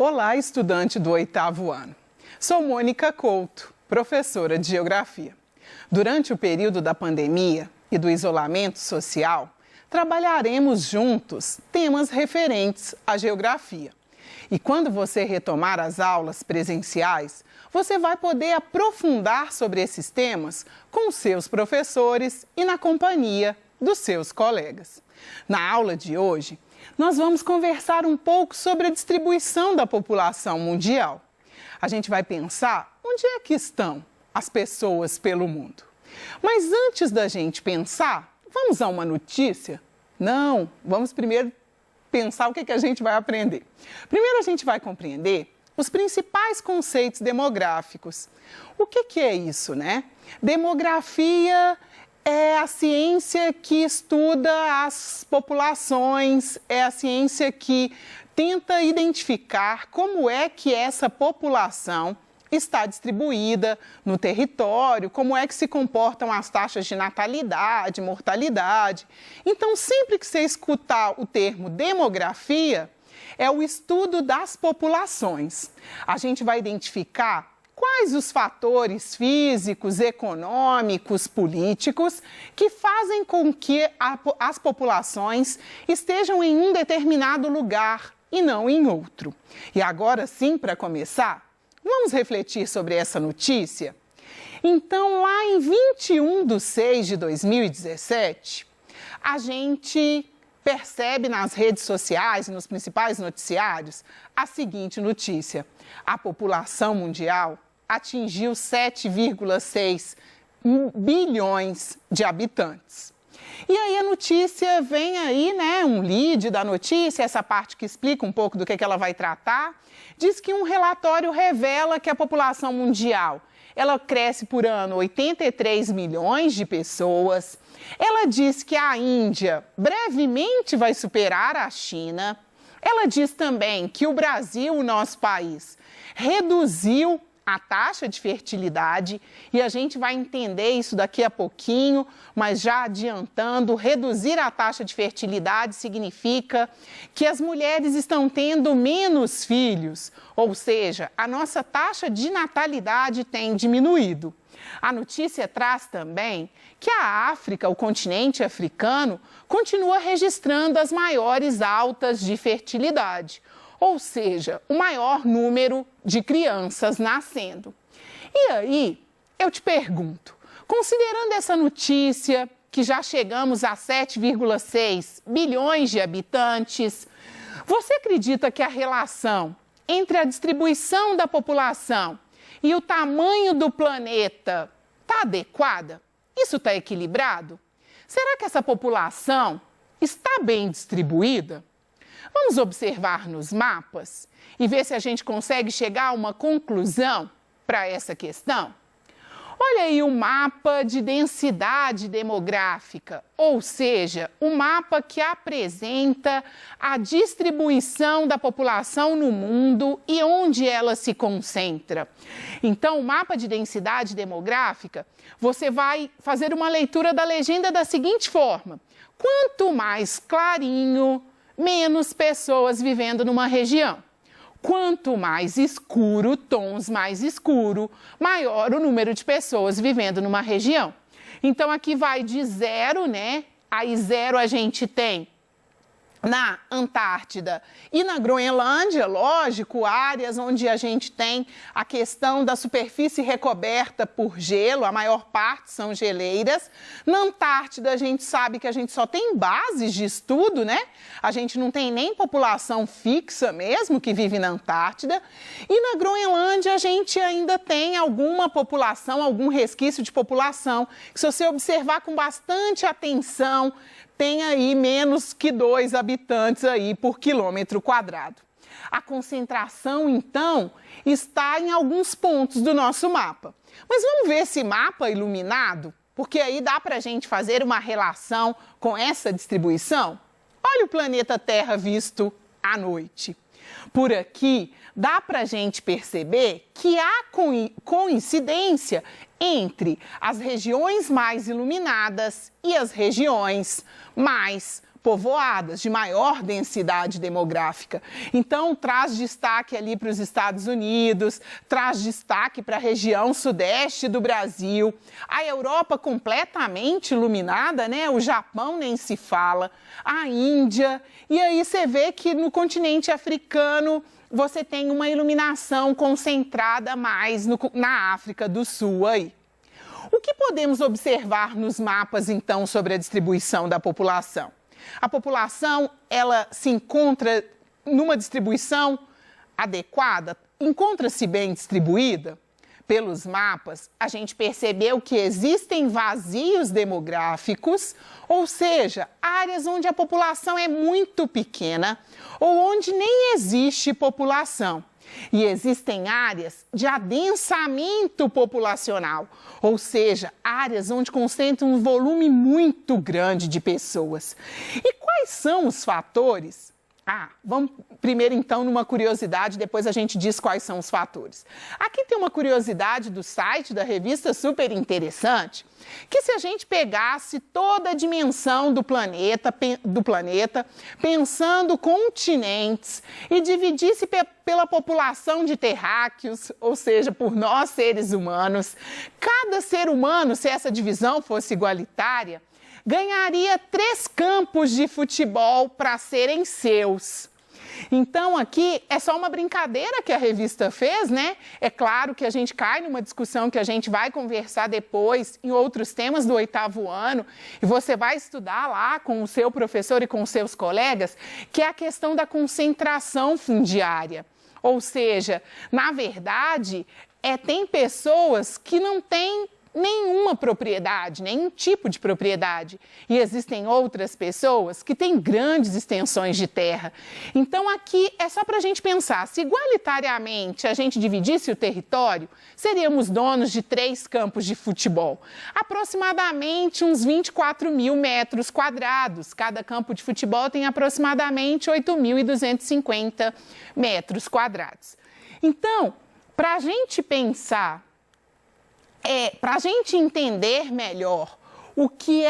Olá, estudante do 8º ano. Sou Mônica Couto, professora de Geografia. Durante o período da pandemia e do isolamento social, trabalharemos juntos temas referentes à geografia. E quando você retomar as aulas presenciais, você vai poder aprofundar sobre esses temas com seus professores e na companhia dos seus colegas. Na aula de hoje, nós vamos conversar um pouco sobre a distribuição da população mundial. A gente vai pensar onde é que estão as pessoas pelo mundo. Mas antes da gente pensar, vamos a uma notícia? Não, vamos primeiro pensar o que a gente vai aprender. Primeiro a gente vai compreender os principais conceitos demográficos. O que é isso, né? Demografia é a ciência que estuda as populações, é a ciência que tenta identificar como é que essa população está distribuída no território, como é que se comportam as taxas de natalidade, mortalidade. Então, sempre que você escutar o termo demografia, é o estudo das populações. A gente vai identificar quais os fatores físicos, econômicos, políticos que fazem com que as populações estejam em um determinado lugar e não em outro. E agora sim, para começar, vamos refletir sobre essa notícia? Então, lá em 21/6/2017, a gente percebe nas redes sociais e nos principais noticiários a seguinte notícia: a população mundial atingiu 7,6 bilhões de habitantes. E aí a notícia vem aí, né, um lead da notícia, essa parte que explica um pouco do que ela vai tratar, diz que um relatório revela que a população mundial, ela cresce por ano 83 milhões de pessoas. Ela diz que a Índia brevemente vai superar a China. Ela diz também que o Brasil, o nosso país, reduziu a taxa de fertilidade, e a gente vai entender isso daqui a pouquinho, mas já adiantando, reduzir a taxa de fertilidade significa que as mulheres estão tendo menos filhos, ou seja, a nossa taxa de natalidade tem diminuído. A notícia traz também que a África, o continente africano, continua registrando as maiores altas de fertilidade, ou seja, o maior número de crianças nascendo. E aí, eu te pergunto, considerando essa notícia, que já chegamos a 7,6 bilhões de habitantes, você acredita que a relação entre a distribuição da população e o tamanho do planeta está adequada? Isso está equilibrado? Será que essa população está bem distribuída? Vamos observar nos mapas e ver se a gente consegue chegar a uma conclusão para essa questão? Olha aí o mapa de densidade demográfica, ou seja, o mapa que apresenta a distribuição da população no mundo e onde ela se concentra. Então, o mapa de densidade demográfica, você vai fazer uma leitura da legenda da seguinte forma: quanto mais clarinho, menos pessoas vivendo numa região. Quanto mais escuro, tons mais escuro, maior o número de pessoas vivendo numa região. Então, aqui vai de 0, né? Aí 0 a gente tem na Antártida e na Groenlândia, lógico, áreas onde a gente tem a questão da superfície recoberta por gelo, a maior parte são geleiras. Na Antártida, a gente sabe que a gente só tem bases de estudo, né? A gente não tem nem população fixa mesmo que vive na Antártida. E na Groenlândia, a gente ainda tem alguma população, algum resquício de população, que se você observar com bastante atenção, tem aí menos que 2 habitantes aí por quilômetro quadrado. A concentração, então, está em alguns pontos do nosso mapa. Mas vamos ver esse mapa iluminado? Porque aí dá para a gente fazer uma relação com essa distribuição. Olha o planeta Terra visto à noite. Por aqui, dá para a gente perceber que há coincidência entre as regiões mais iluminadas e as regiões mais povoadas, de maior densidade demográfica. Então, traz destaque ali para os Estados Unidos, traz destaque para a região sudeste do Brasil. A Europa completamente iluminada, né? O Japão nem se fala, a Índia. E aí você vê que no continente africano você tem uma iluminação concentrada mais na África do Sul aí. O que podemos observar nos mapas, então, sobre a distribuição da população? A população, ela se encontra numa distribuição adequada? Encontra-se bem distribuída? Pelos mapas, a gente percebeu que existem vazios demográficos, ou seja, áreas onde a população é muito pequena ou onde nem existe população. E existem áreas de adensamento populacional, ou seja, áreas onde concentra um volume muito grande de pessoas. E quais são os fatores? Vamos primeiro então numa curiosidade, depois a gente diz quais são os fatores. Aqui tem uma curiosidade do site da revista super interessante, que se a gente pegasse toda a dimensão do planeta, pensando continentes e dividisse pela população de terráqueos, ou seja, por nós seres humanos, cada ser humano, se essa divisão fosse igualitária, ganharia 3 campos de futebol para serem seus. Então, aqui é só uma brincadeira que a revista fez, né? É claro que a gente cai numa discussão que a gente vai conversar depois em outros temas do 8º ano, e você vai estudar lá com o seu professor e com os seus colegas, que é a questão da concentração fundiária. Ou seja, na verdade, tem pessoas que não têm nenhuma propriedade, nenhum tipo de propriedade. E existem outras pessoas que têm grandes extensões de terra. Então, aqui é só para a gente pensar, se igualitariamente a gente dividisse o território, seríamos donos de 3 campos de futebol. Aproximadamente uns 24 mil metros quadrados. Cada campo de futebol tem aproximadamente 8.250 metros quadrados. Então, para a gente pensar, para a gente entender melhor o que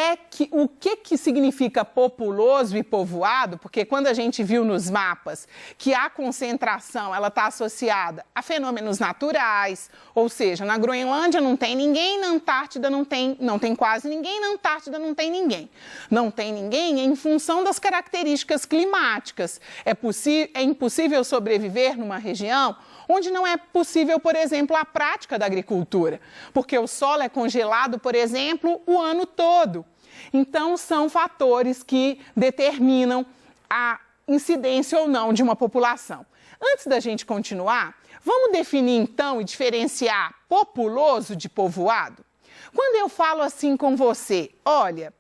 significa populoso e povoado, porque quando a gente viu nos mapas que a concentração ela está associada a fenômenos naturais, ou seja, na Groenlândia não tem ninguém, na Antártida não tem quase ninguém, na Antártida não tem ninguém. Não tem ninguém em função das características climáticas. É impossível sobreviver numa região onde não é possível, por exemplo, a prática da agricultura, porque o solo é congelado, por exemplo, o ano todo. Então, são fatores que determinam a incidência ou não de uma população. Antes da gente continuar, vamos definir então e diferenciar populoso de povoado? Quando eu falo assim com você, olha,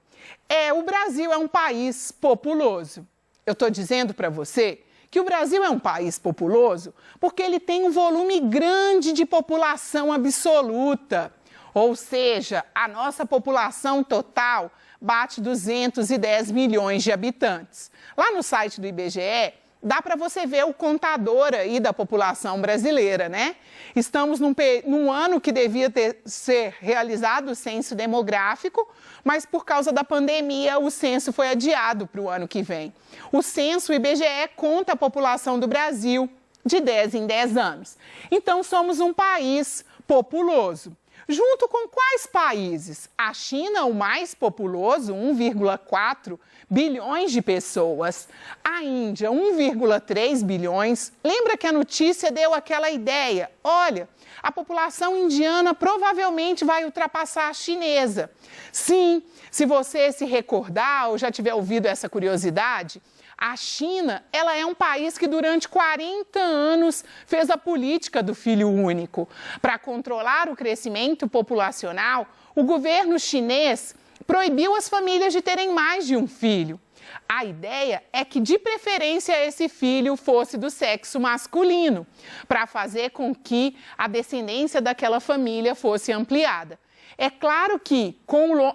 o Brasil é um país populoso, eu estou dizendo para você que o Brasil é um país populoso porque ele tem um volume grande de população absoluta, ou seja, a nossa população total bate 210 milhões de habitantes. Lá no site do IBGE, dá para você ver o contador aí da população brasileira, né? Estamos num ano que devia ser realizado o censo demográfico, mas por causa da pandemia o censo foi adiado para o ano que vem. O censo, o IBGE, conta a população do Brasil de 10 em 10 anos. Então, somos um país populoso. Junto com quais países? A China, o mais populoso, 1,4 bilhões de pessoas. A Índia, 1,3 bilhões. Lembra que a notícia deu aquela ideia? Olha, a população indiana provavelmente vai ultrapassar a chinesa. Sim, se você se recordar ou já tiver ouvido essa curiosidade, a China, ela é um país que durante 40 anos fez a política do filho único. Para controlar o crescimento populacional, o governo chinês proibiu as famílias de terem mais de um filho. A ideia é que, de preferência, esse filho fosse do sexo masculino, para fazer com que a descendência daquela família fosse ampliada. É claro que,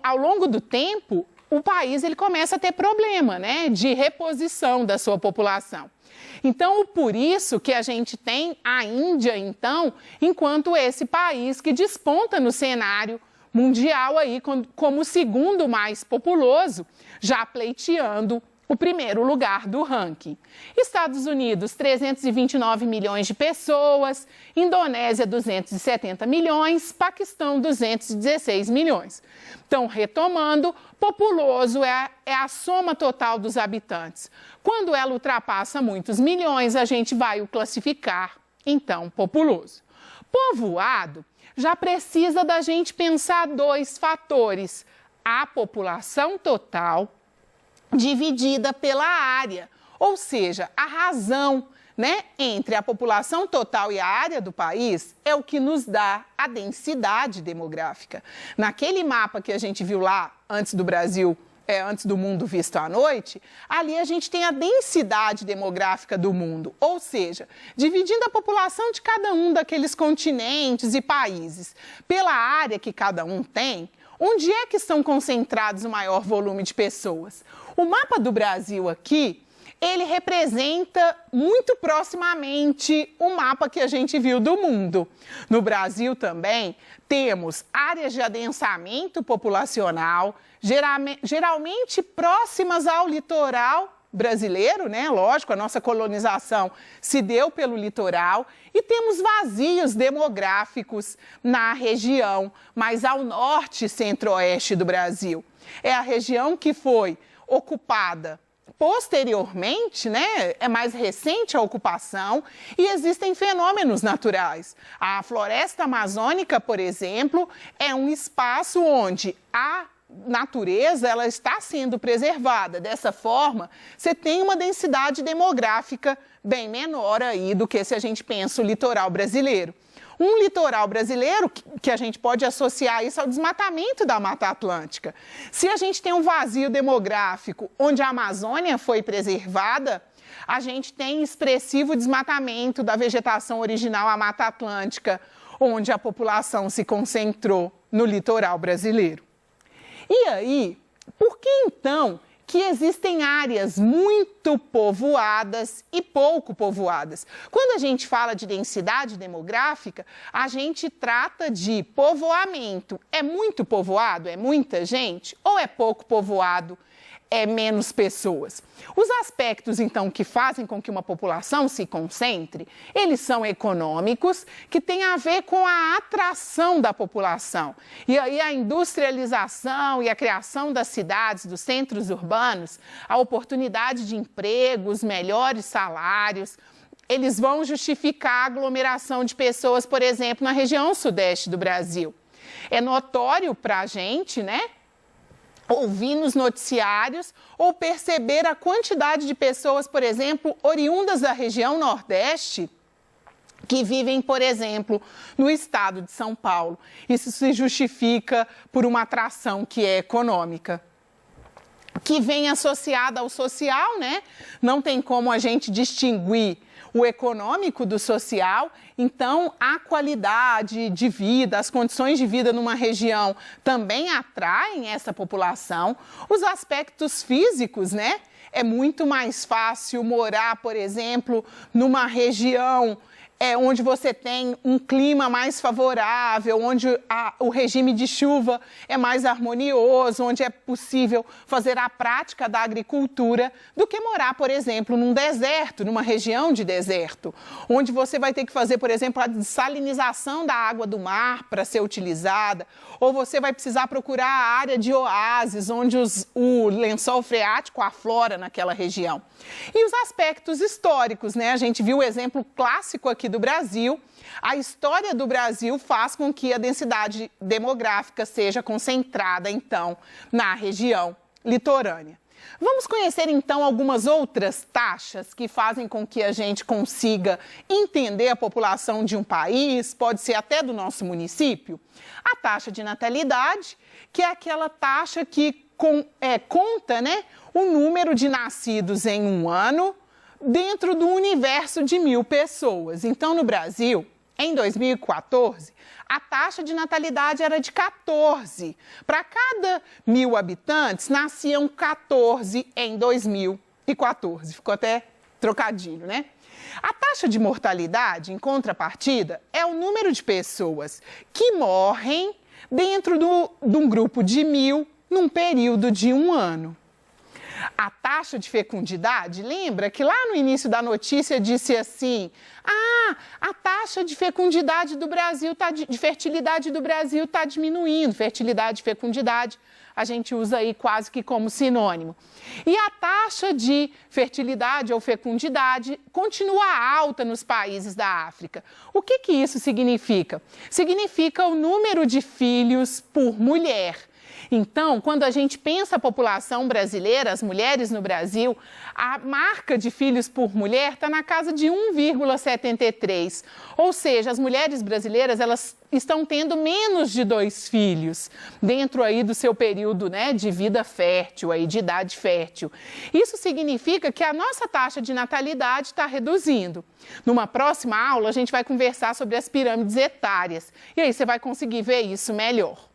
ao longo do tempo, o país ele começa a ter problema, né, de reposição da sua população. Então, por isso que a gente tem a Índia, então, enquanto esse país que desponta no cenário mundial aí como o segundo mais populoso, já pleiteando o primeiro lugar do ranking. Estados Unidos, 329 milhões de pessoas, Indonésia, 270 milhões, Paquistão, 216 milhões. Então, retomando, populoso é a soma total dos habitantes. Quando ela ultrapassa muitos milhões, a gente vai o classificar, então, populoso. Povoado já precisa da gente pensar dois fatores: a população total dividida pela área, ou seja, a razão, entre a população total e a área do país é o que nos dá a densidade demográfica. Naquele mapa que a gente viu lá antes do Brasil, antes do mundo visto à noite, ali a gente tem a densidade demográfica do mundo, ou seja, dividindo a população de cada um daqueles continentes e países pela área que cada um tem, onde é que estão concentrados o maior volume de pessoas? O mapa do Brasil aqui, ele representa muito proximamente o mapa que a gente viu do mundo. No Brasil também temos áreas de adensamento populacional, geralmente próximas ao litoral brasileiro, Lógico, a nossa colonização se deu pelo litoral, e temos vazios demográficos na região mais ao norte e centro-oeste do Brasil. É a região que foi ocupada posteriormente, é mais recente a ocupação, e existem fenômenos naturais. A floresta amazônica, por exemplo, é um espaço onde a natureza ela está sendo preservada. Dessa forma, você tem uma densidade demográfica bem menor aí do que se a gente pensa o litoral brasileiro. Um litoral brasileiro que a gente pode associar isso ao desmatamento da Mata Atlântica. Se a gente tem um vazio demográfico onde a Amazônia foi preservada, a gente tem expressivo desmatamento da vegetação original à Mata Atlântica, onde a população se concentrou no litoral brasileiro. E aí, por que então que existem áreas muito povoadas e pouco povoadas? Quando a gente fala de densidade demográfica, a gente trata de povoamento. É muito povoado? É muita gente? Ou é pouco povoado? É menos pessoas. Os aspectos, então, que fazem com que uma população se concentre, eles são econômicos, que têm a ver com a atração da população. E aí a industrialização e a criação das cidades, dos centros urbanos, a oportunidade de empregos, melhores salários, eles vão justificar a aglomeração de pessoas, por exemplo, na região sudeste do Brasil. É notório para a gente, ouvir nos noticiários ou perceber a quantidade de pessoas, por exemplo, oriundas da região Nordeste, que vivem, por exemplo, no estado de São Paulo. Isso se justifica por uma atração que é econômica, que vem associada ao social, Não tem como a gente distinguir o econômico do social, então a qualidade de vida, as condições de vida numa região também atraem essa população. Os aspectos físicos, É muito mais fácil morar, por exemplo, numa região onde você tem um clima mais favorável, onde o regime de chuva é mais harmonioso, onde é possível fazer a prática da agricultura, do que morar, por exemplo, num deserto, numa região de deserto, onde você vai ter que fazer, por exemplo, a dessalinização da água do mar para ser utilizada, ou você vai precisar procurar a área de oásis, onde o lençol freático aflora naquela região. E os aspectos históricos, A gente viu o exemplo clássico aqui do Brasil. A história do Brasil faz com que a densidade demográfica seja concentrada, então, na região litorânea. Vamos conhecer, então, algumas outras taxas que fazem com que a gente consiga entender a população de um país, pode ser até do nosso município. A taxa de natalidade, que é aquela taxa que conta, o número de nascidos em um ano dentro do universo de 1.000 pessoas. Então, no Brasil, em 2014, a taxa de natalidade era de 14. Para cada 1.000 habitantes, nasciam 14 em 2014. Ficou até trocadilho, A taxa de mortalidade, em contrapartida, é o número de pessoas que morrem dentro de um grupo de 1.000 num período de um ano. a taxa de fecundidade, lembra que lá no início da notícia disse assim, a taxa de fecundidade do Brasil, de fertilidade do Brasil está diminuindo, fertilidade e fecundidade, a gente usa aí quase que como sinônimo. E a taxa de fertilidade ou fecundidade continua alta nos países da África. O que isso significa? Significa o número de filhos por mulher. Então, quando a gente pensa a população brasileira, as mulheres no Brasil, a marca de filhos por mulher está na casa de 1,73. Ou seja, as mulheres brasileiras, elas estão tendo menos de 2 filhos dentro aí do seu período, né, de vida fértil, aí, de idade fértil. Isso significa que a nossa taxa de natalidade está reduzindo. Numa próxima aula, a gente vai conversar sobre as pirâmides etárias. E aí você vai conseguir ver isso melhor.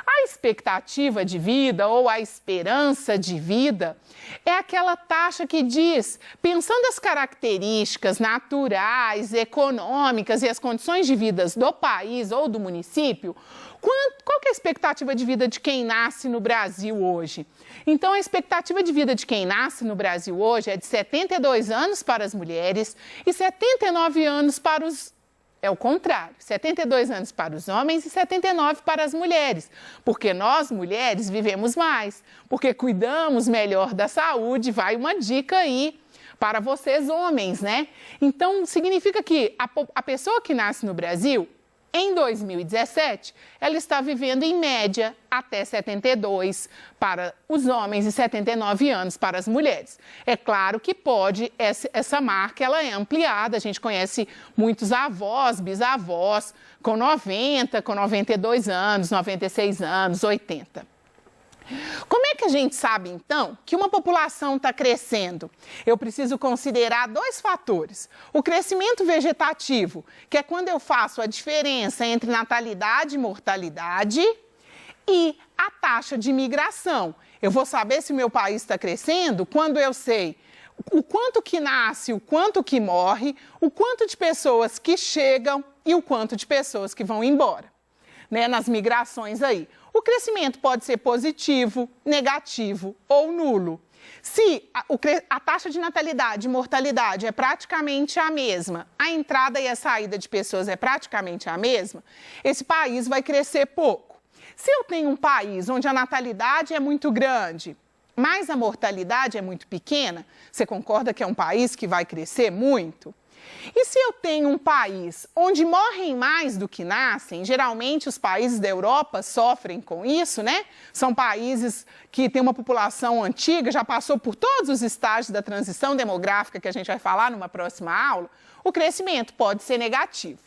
A expectativa de vida ou a esperança de vida é aquela taxa que diz, pensando as características naturais, econômicas e as condições de vida do país ou do município, qual que é a expectativa de vida de quem nasce no Brasil hoje? Então, a expectativa de vida de quem nasce no Brasil hoje é de 72 anos para as mulheres e 79 anos para os... É o contrário, 72 anos para os homens e 79 para as mulheres, porque nós, mulheres, vivemos mais, porque cuidamos melhor da saúde, vai uma dica aí para vocês, homens, né? Então, significa que a pessoa que nasce no Brasil, em 2017, ela está vivendo em média até 72 para os homens e 79 anos para as mulheres. É claro que essa marca ela é ampliada, a gente conhece muitos avós, bisavós com 90, com 92 anos, 96 anos, 80. Como é que a gente sabe, então, que uma população está crescendo? Eu preciso considerar 2 fatores. O crescimento vegetativo, que é quando eu faço a diferença entre natalidade e mortalidade, e a taxa de migração. Eu vou saber se o meu país está crescendo quando eu sei o quanto que nasce, o quanto que morre, o quanto de pessoas que chegam e o quanto de pessoas que vão embora, né, nas migrações aí. O crescimento pode ser positivo, negativo ou nulo. Se a taxa de natalidade e mortalidade é praticamente a mesma, a entrada e a saída de pessoas é praticamente a mesma, esse país vai crescer pouco. Se eu tenho um país onde a natalidade é muito grande, mas a mortalidade é muito pequena, você concorda que é um país que vai crescer muito? E se eu tenho um país onde morrem mais do que nascem, geralmente os países da Europa sofrem com isso, né? São países que têm uma população antiga, já passou por todos os estágios da transição demográfica que a gente vai falar numa próxima aula, o crescimento pode ser negativo.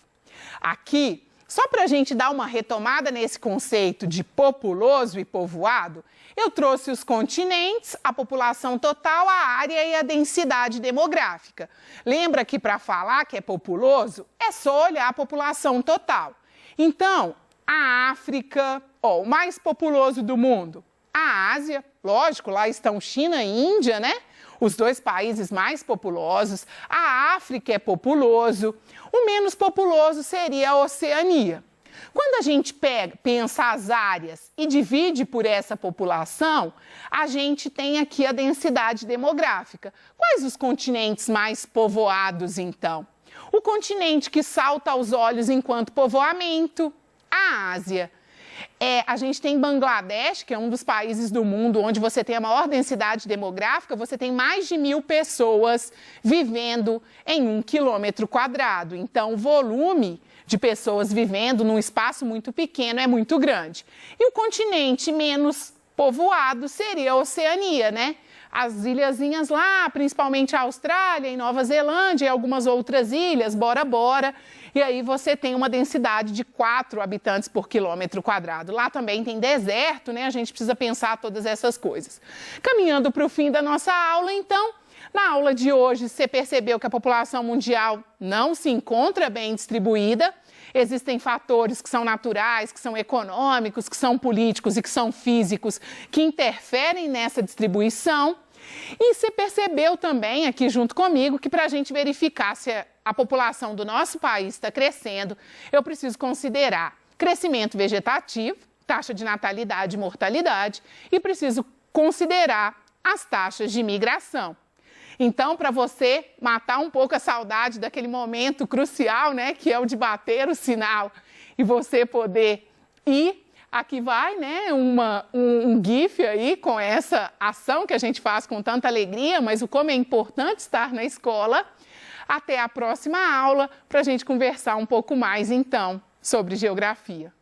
Aqui, só para a gente dar uma retomada nesse conceito de populoso e povoado, eu trouxe os continentes, a população total, a área e a densidade demográfica. Lembra que para falar que é populoso, é só olhar a população total. Então, a África, o mais populoso do mundo, a Ásia, lógico, lá estão China e Índia, né? Os 2 países mais populosos, a África é populoso, o menos populoso seria a Oceania. Quando a gente pensa as áreas e divide por essa população, a gente tem aqui a densidade demográfica. Quais os continentes mais povoados, então? O continente que salta aos olhos enquanto povoamento, a Ásia. A gente tem Bangladesh, que é um dos países do mundo onde você tem a maior densidade demográfica, você tem mais de 1.000 pessoas vivendo em 1 quilômetro quadrado. Então, o volume de pessoas vivendo num espaço muito pequeno é muito grande. E o continente menos povoado seria a Oceania, né? As ilhazinhas lá, principalmente a Austrália e Nova Zelândia e algumas outras ilhas, Bora Bora. E aí você tem uma densidade de 4 habitantes por quilômetro quadrado. Lá também tem deserto, né? A gente precisa pensar todas essas coisas. Caminhando para o fim da nossa aula, então, na aula de hoje você percebeu que a população mundial não se encontra bem distribuída. Existem fatores que são naturais, que são econômicos, que são políticos e que são físicos que interferem nessa distribuição. E você percebeu também aqui junto comigo que para a gente verificar se a população do nosso país está crescendo, eu preciso considerar crescimento vegetativo, taxa de natalidade e mortalidade, e preciso considerar as taxas de migração. Então, para você matar um pouco a saudade daquele momento crucial, né, que é o de bater o sinal e você poder ir, aqui vai, né, um GIF aí com essa ação que a gente faz com tanta alegria, mas o como é importante estar na escola. Até a próxima aula para a gente conversar um pouco mais, então, sobre geografia.